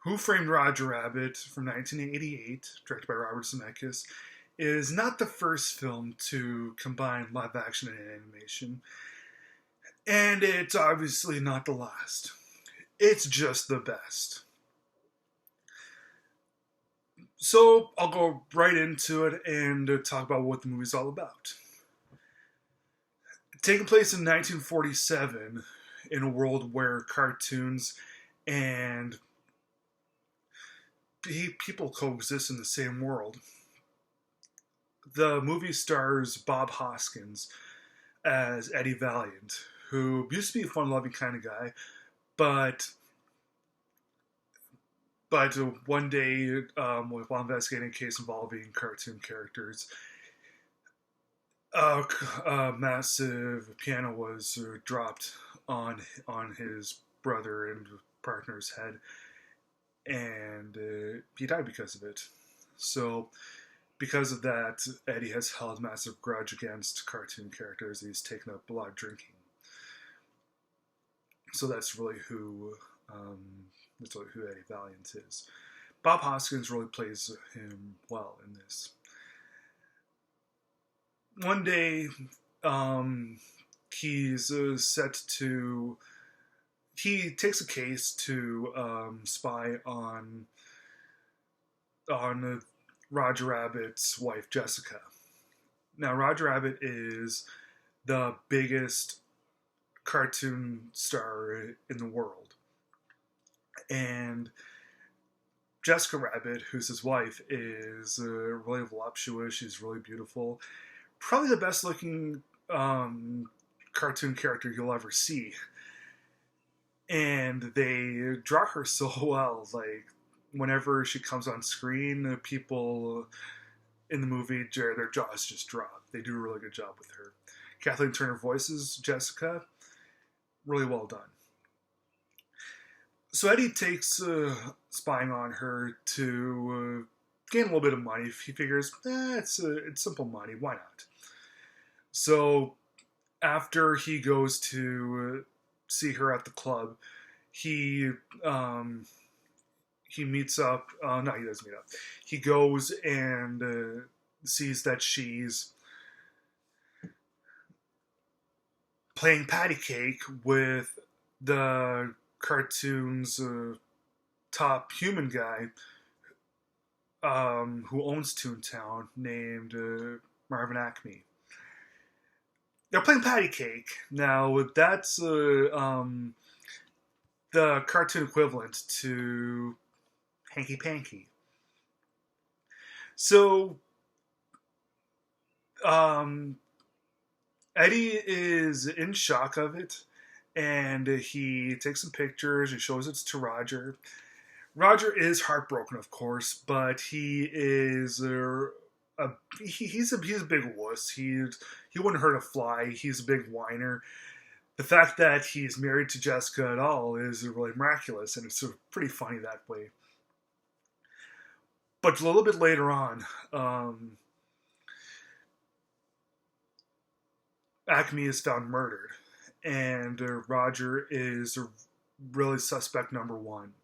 Who Framed Roger Rabbit from 1988, directed by Robert Zemeckis, is not the first film to combine live action and animation, and it's obviously not the last. It's just the best. So I'll go right into it and talk about what the movie's all about. Taking place in 1947, in a world where cartoons and people coexist in the same world, the movie stars Bob Hoskins as Eddie Valiant, who used to be a fun-loving kind of guy, but one day, while investigating a case involving cartoon characters, a massive piano was dropped on his brother and partner's head, and he died because of it. So, because of that, Eddie has held a massive grudge against cartoon characters. He's taken up a lot of drinking. So that's really um, who Eddie Valiant is. Bob Hoskins really plays him well in this. One day, he's set to. He takes a case to spy on Roger Rabbit's wife Jessica. Now, Roger Rabbit is the biggest cartoon star in the world, and Jessica Rabbit, who's his wife, is really voluptuous. She's really beautiful. Probably the best looking cartoon character you'll ever see. And they draw her so well. Like, whenever she comes on screen, people in the movie, their jaws just drop. They do a really good job with her. Kathleen Turner voices Jessica. Really well done. So Eddie takes spying on her to gain a little bit of money. He figures, it's simple money. Why not? So after he goes to see her at the club, he meets up. No, he doesn't meet up. He goes and sees that she's playing patty cake with the cartoon's top human guy who owns Toontown, named Marvin Acme. They're playing patty cake. Now, that's the cartoon equivalent to Hanky Panky. So, Eddie is in shock of it, and he takes some pictures. He shows it to Roger. Roger is heartbroken, of course, but he is he's a big wuss. He wouldn't hurt a fly. He's a big whiner. The fact that he's married to Jessica at all is really miraculous, and it's sort of pretty funny that way. But a little bit later on, Acme is found murdered, and Roger is really suspect number one.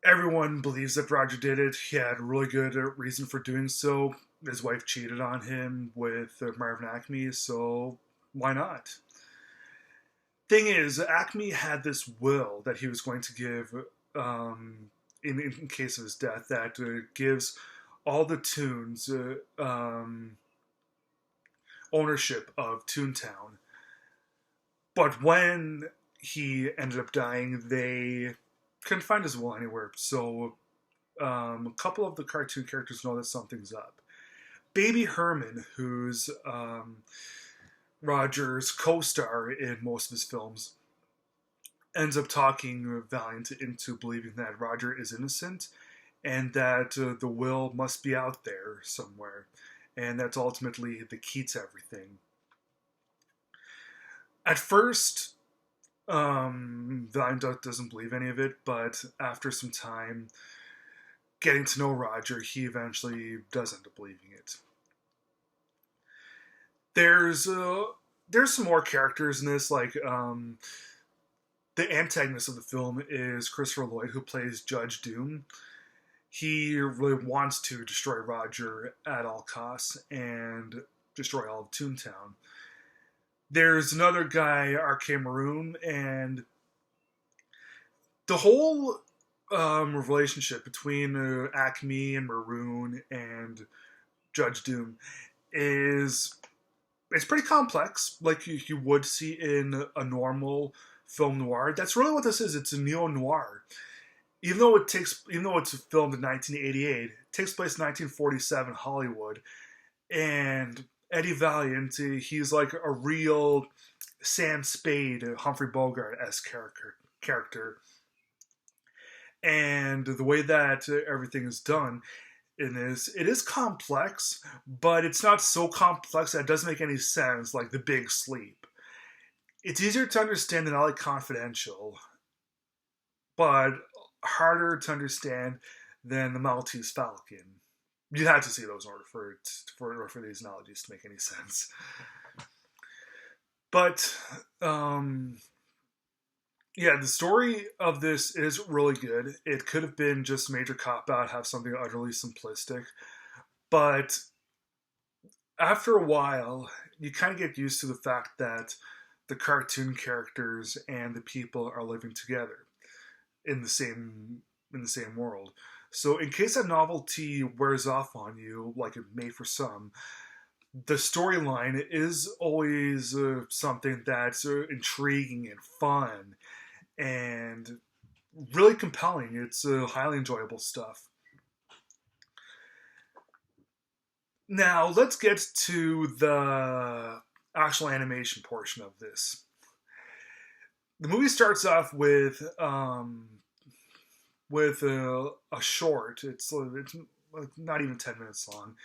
Everyone believes that Roger did it. He had a really good reason for doing so. His wife cheated on him with Marvin Acme, so why not? Thing is, Acme had this will that he was going to give in case of his death that gives all the Toons ownership of Toontown. But when he ended up dying, they couldn't find his will anywhere. So a couple of the cartoon characters know that something's up. Baby Herman, who's Roger's co-star in most of his films, ends up talking Valiant into believing that Roger is innocent and that the will must be out there somewhere. And that's ultimately the key to everything. At first, Valiant doesn't believe any of it, but after some time getting to know Roger, he eventually does end up believing it. There's some more characters in this, like the antagonist of the film is Christopher Lloyd, who plays Judge Doom. He really wants to destroy Roger at all costs and destroy all of Toontown. There's another guy, R.K. Maroon, and the whole relationship between Acme and Maroon and Judge Doom is it's pretty complex, like you would see in a normal film noir. That's really what this is. It's a neo noir. Even though it's filmed in 1988, it takes place in 1947 Hollywood, and Eddie Valiant, he's like a real Sam Spade, Humphrey Bogart-esque character. And the way that everything is done in this, it is complex, but it's not so complex that it doesn't make any sense, like The Big Sleep. It's easier to understand than LA Confidential, but harder to understand than The Maltese Falcon. You had to see those in order for these analogies to make any sense. But yeah, the story of this is really good. It could have been just major cop out, have something utterly simplistic, but after a while, you kind of get used to the fact that the cartoon characters and the people are living together in the same world. So in case that novelty wears off on you, like it may for some, the storyline is always something that's intriguing and fun and really compelling. It's highly enjoyable stuff. Now let's get to the actual animation portion of this. The movie starts off with a short. It's not even 10 minutes long.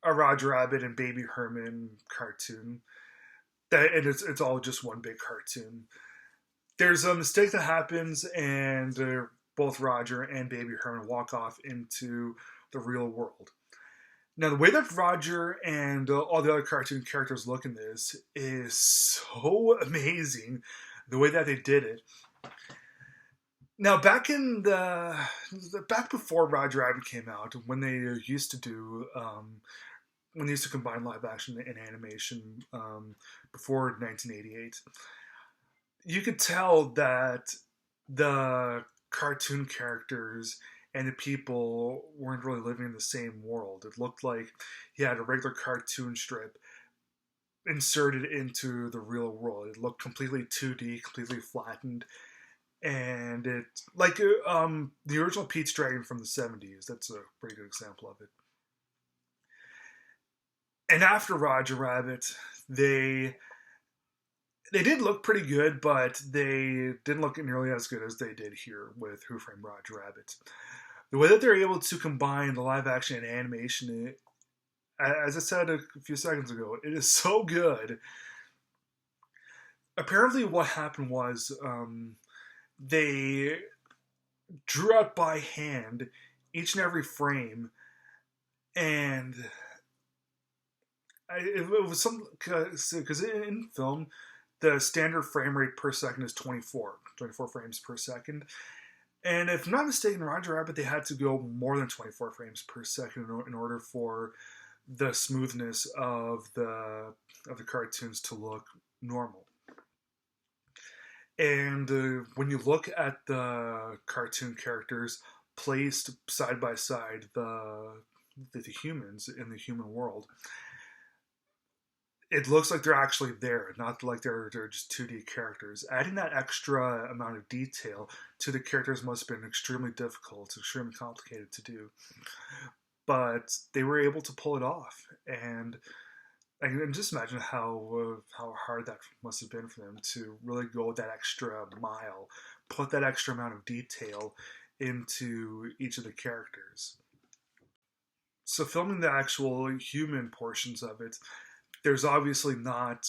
A Roger Rabbit and Baby Herman cartoon. And it's all just one big cartoon. There's a mistake that happens, and both Roger and Baby Herman walk off into the real world. Now, the way that Roger and all the other cartoon characters look in this is so amazing. The way that they did it. Now, back before Roger Rabbit came out, when they used to combine live action and animation before 1988, you could tell that the cartoon characters and the people weren't really living in the same world. It looked like he had a regular cartoon strip inserted into the real world. It looked completely 2D, completely flattened, and it like the original Pete's Dragon from the 70s. That's a pretty good example of it. And after Roger Rabbit, they did look pretty good, but they didn't look nearly as good as they did here with Who Framed Roger Rabbit. The way that they're able to combine the live action and animation, as I said a few seconds ago, it is so good. Apparently what happened was they drew out by hand each and every frame, and it was some, because in film, the standard frame rate per second is 24 frames per second. And if I'm not mistaken, Roger Rabbit, they had to go more than 24 frames per second in order for the smoothness of the cartoons to look normal. And when you look at the cartoon characters placed side by side, the humans in the human world, it looks like they're actually there, not like they're just 2D characters. Adding that extra amount of detail to the characters must have been extremely difficult, extremely complicated to do. But they were able to pull it off, and I can just imagine how hard that must have been for them to really go that extra mile, put that extra amount of detail into each of the characters. So filming the actual human portions of it, there's obviously not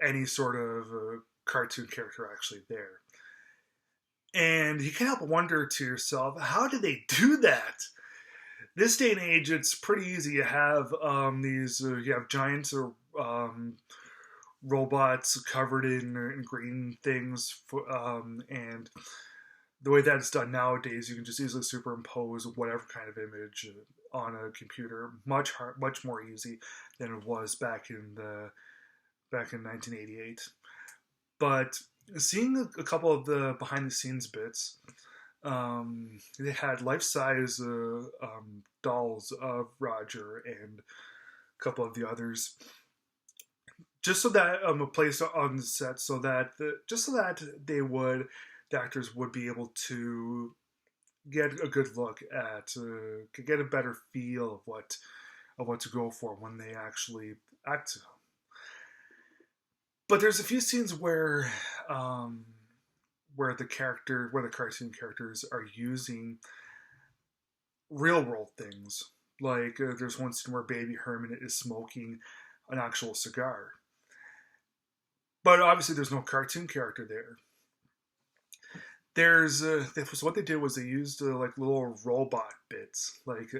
any sort of cartoon character actually there. And you can't help but wonder to yourself, how did they do that? This day and age, it's pretty easy. You have you have giant robots covered in green things, and the way that it's done nowadays, you can just easily superimpose whatever kind of image on a computer, much more easy than it was back in 1988. But seeing a couple of the behind the scenes bits, they had life size dolls of Roger and a couple of the others, just so that a place on the set, just so that the actors would be able to get a good look at, get a better feel of what to go for when they actually act. But there's a few scenes where the cartoon characters are using real world things. Like there's one scene where Baby Herman is smoking an actual cigar, but obviously there's no cartoon character there. So what they did was they used like little robot bits. Like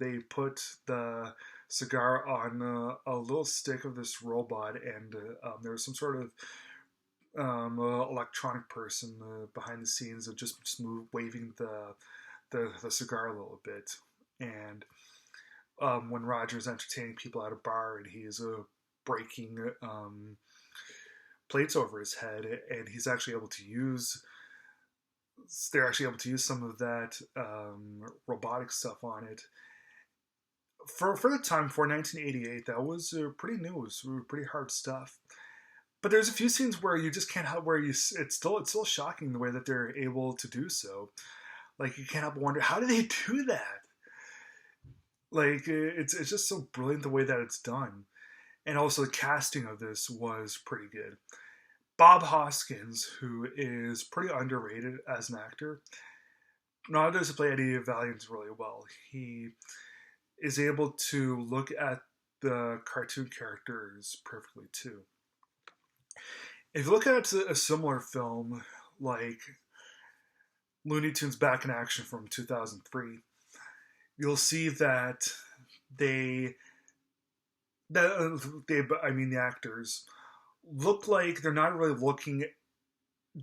they put the cigar on a little stick of this robot, and there was some sort of electronic person behind the scenes of just waving the cigar a little bit. And when Roger's entertaining people at a bar and he's breaking plates over his head, and he's actually able to use they're actually able to use some of that robotic stuff on it. For the time, for 1988, that was pretty new. It was pretty hard stuff. But there's a few scenes where you just can't help it's still shocking the way that they're able to do so. Like you can't help but wonder, how do they do that? Like it's just so brilliant the way that it's done. And also the casting of this was pretty good. Bob Hoskins, who is pretty underrated as an actor, not only does he play Eddie Valiant really well, he is able to look at the cartoon characters perfectly too. If you look at a similar film like Looney Tunes Back in Action from 2003, you'll see that they I mean the actors look like they're not really looking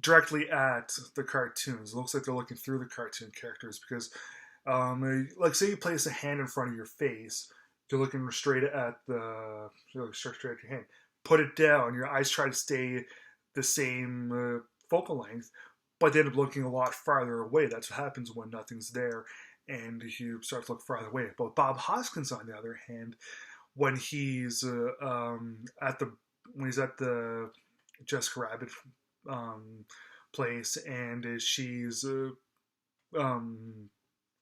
directly at the cartoons. It looks like they're looking through the cartoon characters because, like, say you place a hand in front of your face, you're looking straight at straight at your hand. Put it down. Your eyes try to stay the same focal length, but they end up looking a lot farther away. That's what happens when nothing's there, and you start to look farther away. But Bob Hoskins, on the other hand, when he's at the Jessica Rabbit place, and she's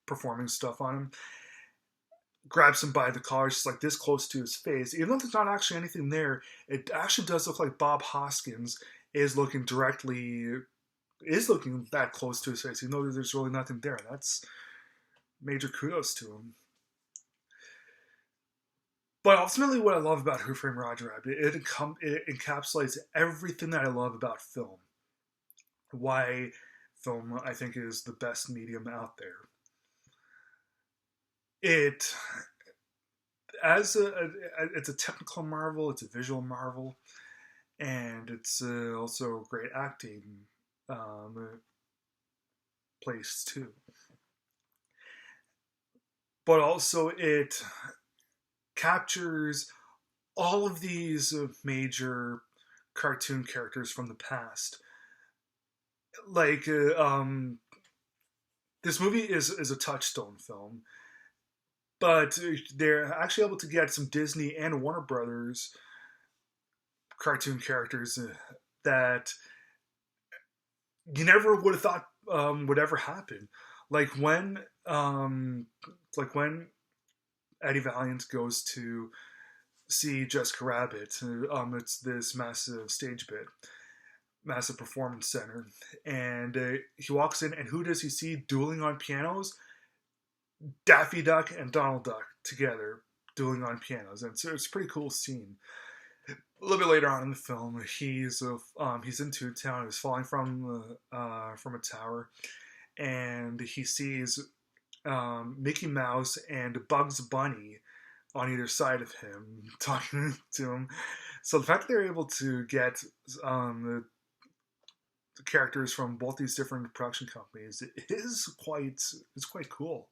performing stuff on him, grabs him by the collar, just like this close to his face. Even though there's not actually anything there, it actually does look like Bob Hoskins is looking that close to his face, even though there's really nothing there. That's major kudos to him. But ultimately, what I love about Who Framed Roger Rabbit, it encapsulates everything that I love about film. Why film, I think, is the best medium out there. It's a technical marvel, it's a visual marvel, and it's also great acting place too. But also, it captures all of these major cartoon characters from the past. Like, this movie is a touchstone film, but they're actually able to get some Disney and Warner Brothers cartoon characters that you never would have thought would ever happen. Like when, like when Eddie Valiant goes to see Jessica Rabbit. It's this massive stage bit, massive performance center, and he walks in, and who does he see dueling on pianos? Daffy Duck and Donald Duck together dueling on pianos, and so it's a pretty cool scene. A little bit later on in the film, he's in Toontown. He's falling from a tower, and he sees Mickey Mouse and Bugs Bunny on either side of him, talking to him. So the fact that they're able to get the characters from both these different production companies is quite cool.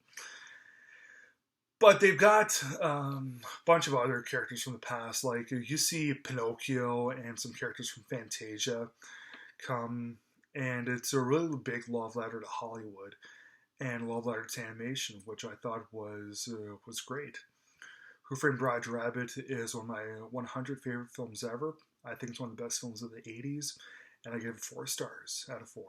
But they've got a bunch of other characters from the past, like you see Pinocchio and some characters from Fantasia come, and it's a really big love letter to Hollywood and love letter to animation, which I thought was great. Who Framed Roger Rabbit is one of my 100 favorite films ever. I think it's one of the best films of the 80s, and I give it 4 stars out of 4.